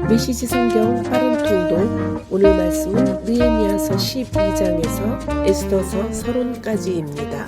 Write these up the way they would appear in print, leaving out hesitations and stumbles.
메시지 성경 빠른 통독. 오늘 말씀은 느헤미야서 12장에서 에스더서 서론까지입니다.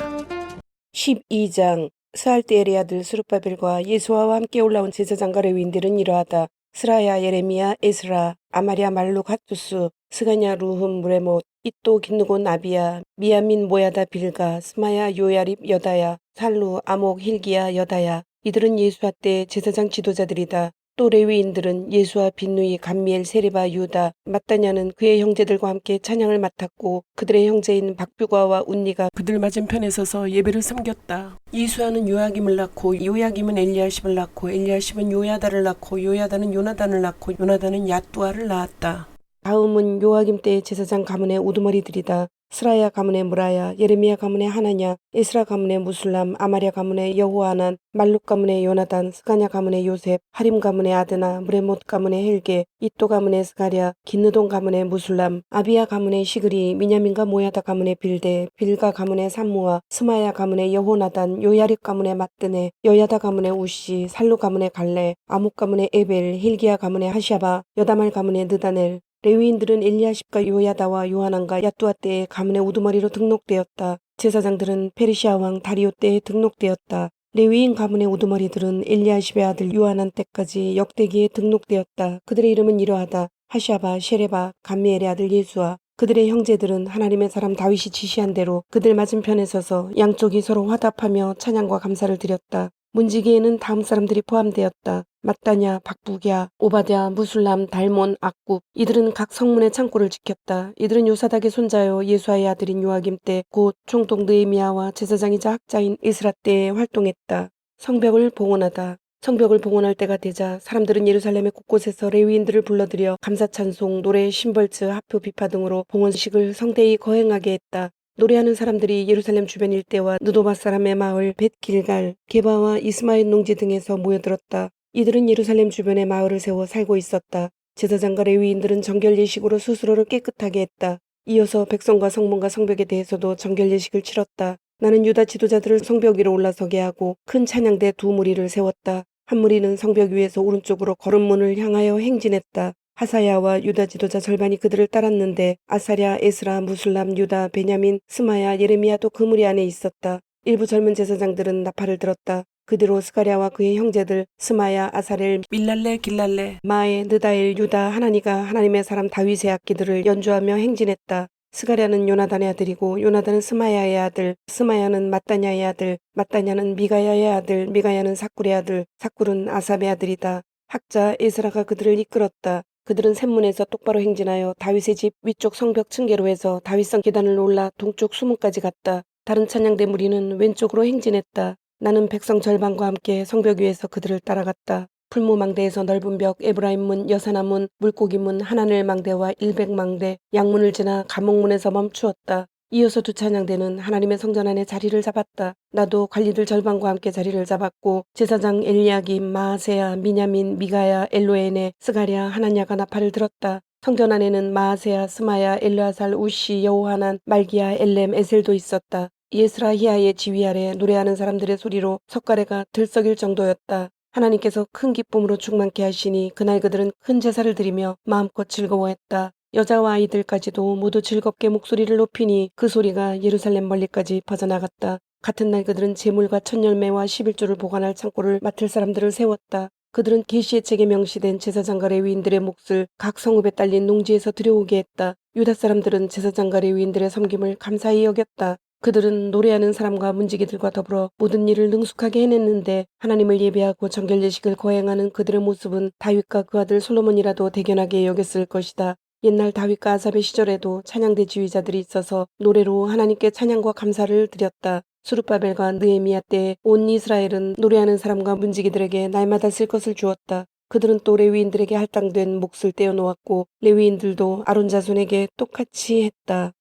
12장. 스알디엘의 아들 스룹바벨과 예수아와 함께 올라온 제사장과 레위인들은 이러하다. 스라야, 예레미야, 에스라, 아마랴, 말룩, 핫투스, 스가냐, 루흠, 무레못, 이또, 긴느곤, 나비야, 미야민, 모야다, 빌가, 스마야, 요야립, 여다야, 살루, 아목, 힐기야, 여다야. 이들은 예수아 때 제사장 지도자들이다. 또 레위인들은 예수아, 빈누이, 감미엘, 세리바, 유다, 마따냐는 그의 형제들과 함께 찬양을 맡았고 그들의 형제인 박뷰가와 운니가 그들 맞은편에 서서 예배를 섬겼다. 예수아는 요야김을 낳고 요야김은 엘리야십을 낳고 엘리야십은 요야다를 낳고 요야다는 요나단을 낳고 요나단은 야뚜아를 낳았다. 다음은 요아김 때의 제사장 가문의 우두머리들이다. 스라야 가문의 무라야, 예레미야 가문의 하나냐, 에스라 가문의 무술람, 아마랴 가문의 여호하난, 말룩 가문의 요나단, 스가냐 가문의 요셉, 하림 가문의 아드나, 무레못 가문의 헬게, 이또 가문의 스가랴, 긴느돈 가문의 무술람, 아비야 가문의 시그리, 미냐민과 모야다 가문의 빌데, 빌가 가문의 삼무아, 스마야 가문의 여호나단, 요야립 가문의 마뜨네, 여야다 가문의 우시, 살루 가문의 갈레, 아목 가문의 에벨, 힐기야 가문의 하샤바, 여다말 가문의 느다넬. 레위인들은 엘리야십과 요야다와 요하난과 야뚜아 때의 가문의 우두머리로 등록되었다. 제사장들은 페르시아 왕 다리오 때에 등록되었다. 레위인 가문의 우두머리들은 엘리야십의 아들 요하난 때까지 역대기에 등록되었다. 그들의 이름은 이러하다. 하샤바, 셰레바, 감미엘의 아들 예수아. 그들의 형제들은 하나님의 사람 다윗이 지시한 대로 그들 맞은편에 서서 양쪽이 서로 화답하며 찬양과 감사를 드렸다. 문지기에는 다음 사람들이 포함되었다. 마따냐, 박부랴, 오바댜, 무술람, 달몬, 악굽. 이들은 각 성문의 창고를 지켰다. 이들은 요사닥의 손자요 예수아의 아들인 요아김 때 곧 총독 느헤미야와 제사장이자 학자인 에스라 때에 활동했다. 성벽을 봉헌하다. 성벽을 봉헌할 때가 되자 사람들은 예루살렘의 곳곳에서 레위인들을 불러들여 감사 찬송, 노래, 심벌츠, 하프, 비파 등으로 봉헌식을 성대히 거행하게 했다. 노래하는 사람들이 예루살렘 주변 일대와 느도바 사람의 마을 벳길갈, 게바와 이스마엘 농지 등에서 모여들었다. 이들은 예루살렘 주변에 마을을 세워 살고 있었다. 제사장과 레위인들은 정결 예식으로 스스로를 깨끗하게 했다. 이어서 백성과 성문과 성벽에 대해서도 정결 예식을 치렀다. 나는 유다 지도자들을 성벽 위로 올라서게 하고 큰 찬양대 두 무리를 세웠다. 한 무리는 성벽 위에서 오른쪽으로 거름문을 향하여 행진했다. 하사야와 유다 지도자 절반이 그들을 따랐는데 아사랴, 에스라, 무술람, 유다, 베냐민, 스마야, 예레미야도 그 무리 안에 있었다. 일부 젊은 제사장들은 나팔을 들었다. 그대로 스가랴와 그의 형제들 스마야, 아사렐, 밀랄레, 길랄레, 마에, 느다엘, 유다, 하나니가 하나님의 사람 다윗의 악기들을 연주하며 행진했다. 스가랴는 요나단의 아들이고 요나단은 스마야의 아들, 스마야는 마따냐의 아들, 마따냐는 미가야의 아들, 미가야는 삭굴의 아들, 삭굴은 아삽의 아들이다. 학자 에스라가 그들을 이끌었다. 그들은 샘문에서 똑바로 행진하여 다윗의 집 위쪽 성벽 층계로 해서 다윗성 계단을 올라 동쪽 수문까지 갔다. 다른 찬양대 무리는 왼쪽으로 행진했다. 나는 백성 절반과 함께 성벽 위에서 그들을 따라갔다. 풀무망대에서 넓은 벽, 에브라임문, 여사나문, 물고기문, 하나넬 망대와 일백망대, 양문을 지나 감옥문에서 멈추었다. 이어서 두 찬양대는 하나님의 성전 안에 자리를 잡았다. 나도 관리들 절반과 함께 자리를 잡았고 제사장 엘리야김, 마아세야, 미냐민, 미가야, 엘로에네, 스가랴, 하나냐가 나팔을 들었다. 성전 안에는 마아세야, 스마야, 엘르아살, 우시, 여호하난, 말기야, 엘렘, 에셀도 있었다. 예스라 히야의 지휘 아래 노래하는 사람들의 소리로 석가래가 들썩일 정도였다. 하나님께서 큰 기쁨으로 충만케 하시니 그날 그들은 큰 제사를 드리며 마음껏 즐거워했다. 여자와 아이들까지도 모두 즐겁게 목소리를 높이니 그 소리가 예루살렘 멀리까지 퍼져나갔다. 같은 날 그들은 제물과 첫열매와 11조를 보관할 창고를 맡을 사람들을 세웠다. 그들은 계시의 책에 명시된 제사장과 레위인들의 몫을 각 성읍에 딸린 농지에서 들여오게 했다. 유다 사람들은 제사장과 레위인들의 섬김을 감사히 여겼다. 그들은 노래하는 사람과 문지기들과 더불어 모든 일을 능숙하게 해냈는데 하나님을 예배하고 정결 예식을 거행하는 그들의 모습은 다윗과 그 아들 솔로몬이라도 대견하게 여겼을 것이다. 옛날 다윗과 아삽의 시절에도 찬양대 지휘자들이 있어서 노래로 하나님께 찬양과 감사를 드렸다. 수룹바벨과 느헤미야 때 온 이스라엘은 노래하는 사람과 문지기들에게 날마다 쓸 것을 주었다. 그들은 또 레위인들에게 할당된 몫을 떼어놓았고 레위인들도 아론 자손에게 똑같이 했다.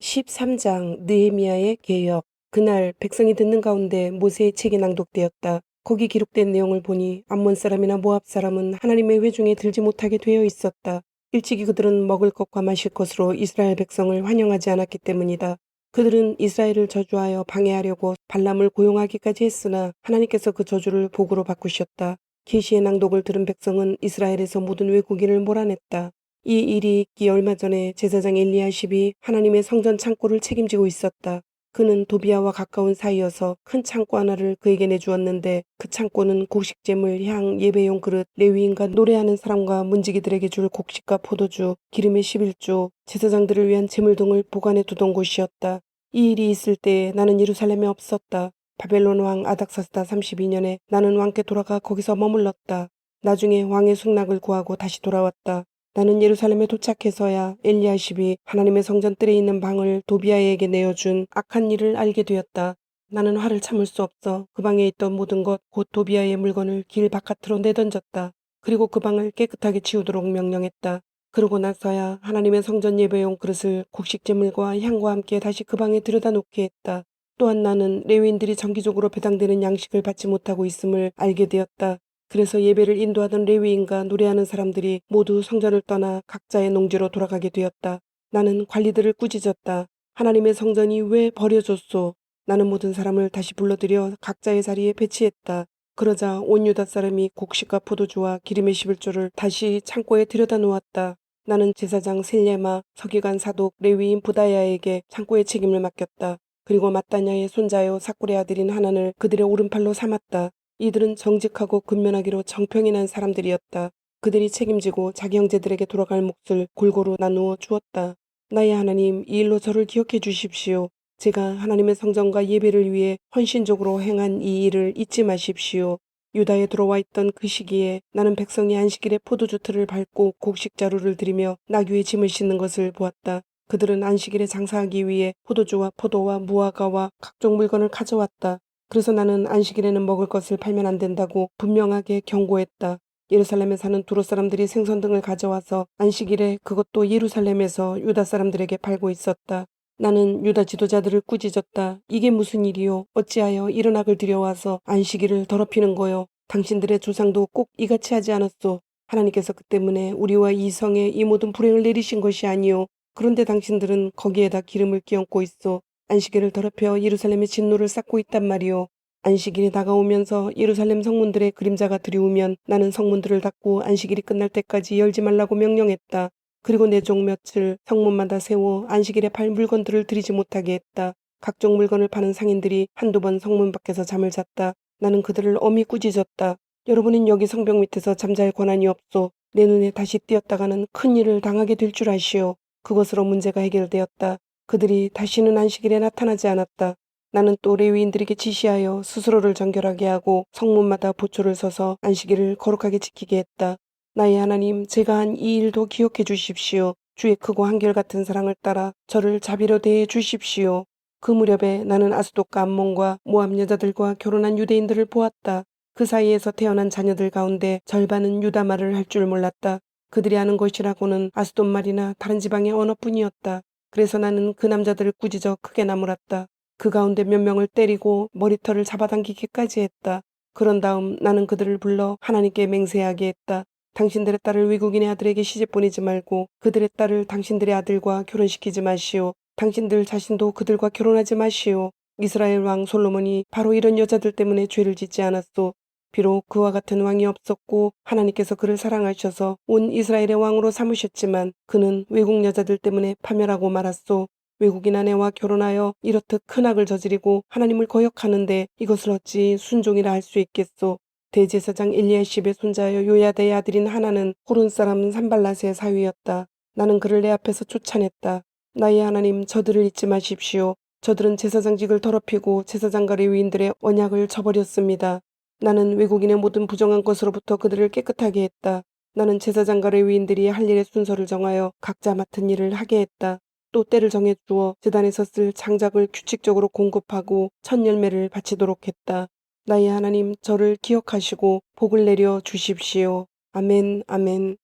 13장 느헤미야의 개역. 그날 백성이 듣는 가운데 모세의 책이 낭독되었다. 거기 기록된 내용을 보니 암몬 사람이나 모압 사람은 하나님의 회중에 들지 못하게 되어 있었다. 일찍이 그들은 먹을 것과 마실 것으로 이스라엘 백성을 환영하지 않았기 때문이다. 그들은 이스라엘을 저주하여 방해하려고 발람을 고용하기까지 했으나 하나님께서 그 저주를 복으로 바꾸셨다. 계시의 낭독을 들은 백성은 이스라엘에서 모든 외국인을 몰아냈다. 이 일이 있기 얼마 전에 제사장 엘리야십이 하나님의 성전 창고를 책임지고 있었다. 그는 도비아와 가까운 사이여서 큰 창고 하나를 그에게 내주었는데 그 창고는 곡식재물, 향, 예배용 그릇, 레위인과 노래하는 사람과 문지기들에게 줄 곡식과 포도주, 기름의 11조, 제사장들을 위한 재물 등을 보관해 두던 곳이었다. 이 일이 있을 때에 나는 예루살렘에 없었다. 바벨론 왕 아닥사스다 32년에 나는 왕께 돌아가 거기서 머물렀다. 나중에 왕의 승낙을 구하고 다시 돌아왔다. 나는 예루살렘에 도착해서야 엘리야십이 하나님의 성전 뜰에 있는 방을 도비아에게 내어준 악한 일을 알게 되었다. 나는 화를 참을 수 없어 그 방에 있던 모든 것, 곧 도비아의 물건을 길 바깥으로 내던졌다. 그리고 그 방을 깨끗하게 치우도록 명령했다. 그러고 나서야 하나님의 성전 예배용 그릇을 곡식재물과 향과 함께 다시 그 방에 들여다 놓게 했다. 또한 나는 레위인들이 정기적으로 배당되는 양식을 받지 못하고 있음을 알게 되었다. 그래서 예배를 인도하던 레위인과 노래하는 사람들이 모두 성전을 떠나 각자의 농지로 돌아가게 되었다. 나는 관리들을 꾸짖었다. 하나님의 성전이 왜 버려졌소? 나는 모든 사람을 다시 불러들여 각자의 자리에 배치했다. 그러자 온 유다 사람이 곡식과 포도주와 기름의 11조를 다시 창고에 들여다 놓았다. 나는 제사장 셀레마, 서기관 사독, 레위인 부다야에게 창고의 책임을 맡겼다. 그리고 마따냐의 손자요 사꿀의 아들인 하난을 그들의 오른팔로 삼았다. 이들은 정직하고 근면하기로 정평이 난 사람들이었다. 그들이 책임지고 자기 형제들에게 돌아갈 몫을 골고루 나누어 주었다. 나의 하나님, 이 일로 저를 기억해 주십시오. 제가 하나님의 성전과 예배를 위해 헌신적으로 행한 이 일을 잊지 마십시오. 유다에 들어와 있던 그 시기에 나는 백성이 안식일에 포도주 틀을 밟고 곡식 자루를 들이며 나귀의 짐을 싣는 것을 보았다. 그들은 안식일에 장사하기 위해 포도주와 포도와 무화과와 각종 물건을 가져왔다. 그래서 나는 안식일에는 먹을 것을 팔면 안 된다고 분명하게 경고했다. 예루살렘에 사는 두로 사람들이 생선 등을 가져와서 안식일에 그것도 예루살렘에서 유다 사람들에게 팔고 있었다. 나는 유다 지도자들을 꾸짖었다. 이게 무슨 일이요? 어찌하여 이런 악을 들여와서 안식일을 더럽히는 거요? 당신들의 조상도 꼭 이같이 하지 않았소. 하나님께서 그 때문에 우리와 이 성에 이 모든 불행을 내리신 것이 아니요. 그런데 당신들은 거기에다 기름을 끼얹고 있어. 안식일을 더럽혀 예루살렘의 진노를 쌓고 있단 말이오. 안식일이 다가오면서 예루살렘 성문들의 그림자가 드리우면 나는 성문들을 닫고 안식일이 끝날 때까지 열지 말라고 명령했다. 그리고 내 종 며칠 성문마다 세워 안식일에 팔 물건들을 들이지 못하게 했다. 각종 물건을 파는 상인들이 한두 번 성문 밖에서 잠을 잤다. 나는 그들을 엄히 꾸짖었다. 여러분은 여기 성벽 밑에서 잠잘 권한이 없소. 내 눈에 다시 띄었다가는 큰 일을 당하게 될 줄 아시오. 그것으로 문제가 해결되었다. 그들이 다시는 안식일에 나타나지 않았다. 나는 또 레위인들에게 지시하여 스스로를 정결하게 하고 성문마다 보초를 서서 안식일을 거룩하게 지키게 했다. 나의 하나님, 제가 한 이 일도 기억해 주십시오. 주의 크고 한결같은 사랑을 따라 저를 자비로 대해 주십시오. 그 무렵에 나는 아스돗과 암몬과 모압 여자들과 결혼한 유대인들을 보았다. 그 사이에서 태어난 자녀들 가운데 절반은 유다 말을 할 줄 몰랐다. 그들이 아는 것이라고는 아스돗 말이나 다른 지방의 언어뿐이었다. 그래서 나는 그 남자들을 꾸짖어 크게 나무랐다. 그 가운데 몇 명을 때리고 머리털을 잡아당기기까지 했다. 그런 다음 나는 그들을 불러 하나님께 맹세하게 했다. 당신들의 딸을 외국인의 아들에게 시집 보내지 말고 그들의 딸을 당신들의 아들과 결혼시키지 마시오. 당신들 자신도 그들과 결혼하지 마시오. 이스라엘 왕 솔로몬이 바로 이런 여자들 때문에 죄를 짓지 않았소. 비록 그와 같은 왕이 없었고 하나님께서 그를 사랑하셔서 온 이스라엘의 왕으로 삼으셨지만 그는 외국 여자들 때문에 파멸하고 말았소. 외국인 아내와 결혼하여 이렇듯 큰 악을 저지르고 하나님을 거역하는데 이것을 어찌 순종이라 할 수 있겠소. 대제사장 엘리야십의 손자여 요야다의 아들인 하나는 호론 사람 산발랏의 사위였다. 나는 그를 내 앞에서 쫓아냈다. 나의 하나님, 저들을 잊지 마십시오. 저들은 제사장직을 더럽히고 제사장과 레위인들의 언약을 저버렸습니다. 나는 외국인의 모든 부정한 것으로부터 그들을 깨끗하게 했다. 나는 제사장과 레위인들이 할 일의 순서를 정하여 각자 맡은 일을 하게 했다. 또 때를 정해주어 제단에서 쓸 장작을 규칙적으로 공급하고 첫 열매를 바치도록 했다. 나의 하나님, 저를 기억하시고 복을 내려 주십시오. 아멘, 아멘.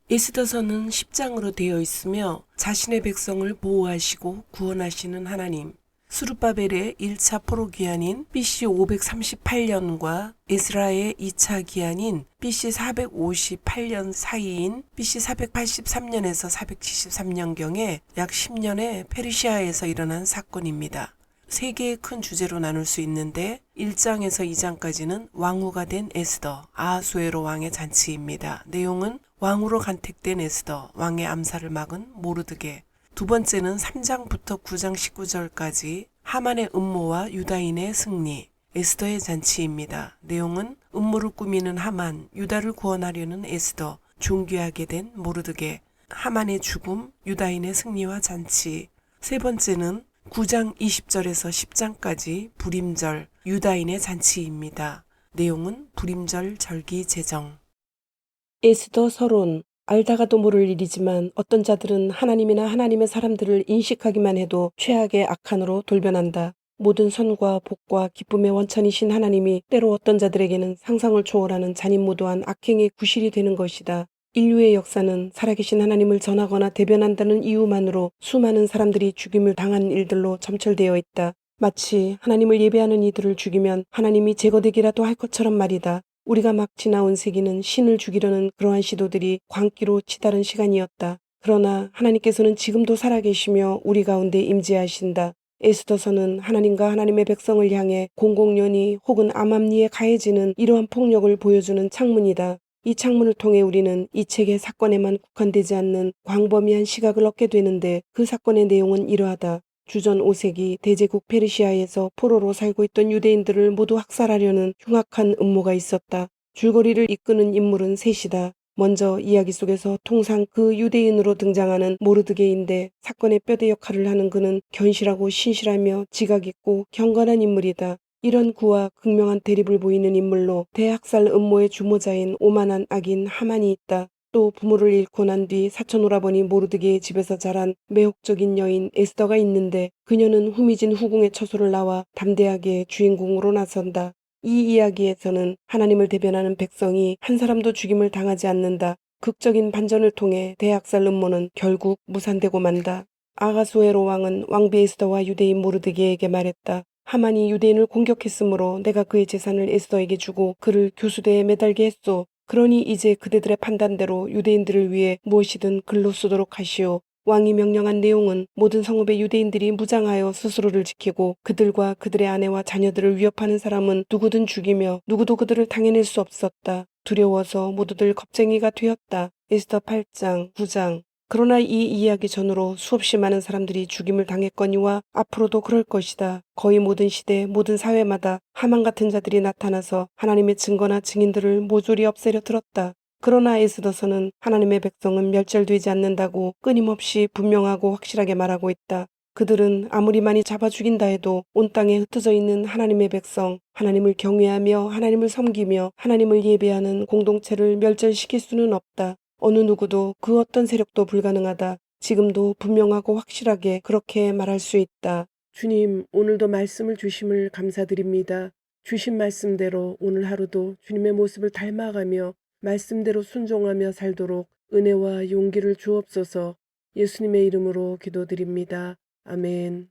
에스더서는 10장으로 되어 있으며 자신의 백성을 보호하시고 구원하시는 하나님, 스룹바벨의 1차 포로 기한인 BC 538년과 에스라의 2차 기한인 BC 458년 사이인 BC 483년에서 473년경에 약 10년의 페르시아에서 일어난 사건입니다. 세 개의 큰 주제로 나눌 수 있는데 1장에서 2장까지는 왕후가 된 에스더, 아하수에로 왕의 잔치입니다. 내용은 왕후로 간택된 에스더, 왕의 암살을 막은 모르드게. 두 번째는 3장부터 9장 19절까지 하만의 음모와 유다인의 승리, 에스더의 잔치입니다. 내용은 음모를 꾸미는 하만, 유다를 구원하려는 에스더, 존귀하게 된 모르드게, 하만의 죽음, 유다인의 승리와 잔치. 세 번째는 9장 20절에서 10장까지 불임절, 유다인의 잔치입니다. 내용은 불임절 절기 제정. 에스더 서론. 알다가도 모를 일이지만 어떤 자들은 하나님이나 하나님의 사람들을 인식하기만 해도 최악의 악한으로 돌변한다. 모든 선과 복과 기쁨의 원천이신 하나님이 때로 어떤 자들에게는 상상을 초월하는 잔인무도한 악행의 구실이 되는 것이다. 인류의 역사는 살아계신 하나님을 전하거나 대변한다는 이유만으로 수많은 사람들이 죽임을 당한 일들로 점철되어 있다. 마치 하나님을 예배하는 이들을 죽이면 하나님이 제거되기라도 할 것처럼 말이다. 우리가 막 지나온 세기는 신을 죽이려는 그러한 시도들이 광기로 치달은 시간이었다. 그러나 하나님께서는 지금도 살아계시며 우리 가운데 임재하신다. 에스더서는 하나님과 하나님의 백성을 향해 공공연히 혹은 암암리에 가해지는 이러한 폭력을 보여주는 창문이다. 이 창문을 통해 우리는 이 책의 사건에만 국한되지 않는 광범위한 시각을 얻게 되는데 그 사건의 내용은 이러하다. 주전 5세기 대제국 페르시아에서 포로로 살고 있던 유대인들을 모두 학살하려는 흉악한 음모가 있었다. 줄거리를 이끄는 인물은 셋이다. 먼저 이야기 속에서 통상 그 유대인으로 등장하는 모르드게인데 사건의 뼈대 역할을 하는 그는 견실하고 신실하며 지각 있고 경건한 인물이다. 이런 구와 극명한 대립을 보이는 인물로 대학살 음모의 주모자인 오만한 악인 하만이 있다. 또 부모를 잃고 난 뒤 사촌 오라버니 모르드게의 집에서 자란 매혹적인 여인 에스더가 있는데 그녀는 후미진 후궁의 처소를 나와 담대하게 주인공으로 나선다. 이 이야기에서는 하나님을 대변하는 백성이 한 사람도 죽임을 당하지 않는다. 극적인 반전을 통해 대학살 음모는 결국 무산되고 만다. 아가수에로 왕은 왕비 에스더와 유대인 모르드게에게 말했다. 하만이 유대인을 공격했으므로 내가 그의 재산을 에스더에게 주고 그를 교수대에 매달게 했소. 그러니 이제 그대들의 판단대로 유대인들을 위해 무엇이든 글로 쓰도록 하시오. 왕이 명령한 내용은 모든 성읍의 유대인들이 무장하여 스스로를 지키고 그들과 그들의 아내와 자녀들을 위협하는 사람은 누구든 죽이며 누구도 그들을 당해낼 수 없었다. 두려워서 모두들 겁쟁이가 되었다. 에스더 8장, 9장. 그러나 이 이야기 전후로 수없이 많은 사람들이 죽임을 당했거니와 앞으로도 그럴 것이다. 거의 모든 시대, 모든 사회마다 하만 같은 자들이 나타나서 하나님의 증거나 증인들을 모조리 없애려 들었다. 그러나 에스더서는 하나님의 백성은 멸절되지 않는다고 끊임없이 분명하고 확실하게 말하고 있다. 그들은 아무리 많이 잡아 죽인다 해도 온 땅에 흩어져 있는 하나님의 백성, 하나님을 경외하며 하나님을 섬기며 하나님을 예배하는 공동체를 멸절시킬 수는 없다. 어느 누구도 그 어떤 세력도 불가능하다. 지금도 분명하고 확실하게 그렇게 말할 수 있다. 주님, 오늘도 말씀을 주심을 감사드립니다. 주신 말씀대로 오늘 하루도 주님의 모습을 닮아가며 말씀대로 순종하며 살도록 은혜와 용기를 주옵소서. 예수님의 이름으로 기도드립니다. 아멘.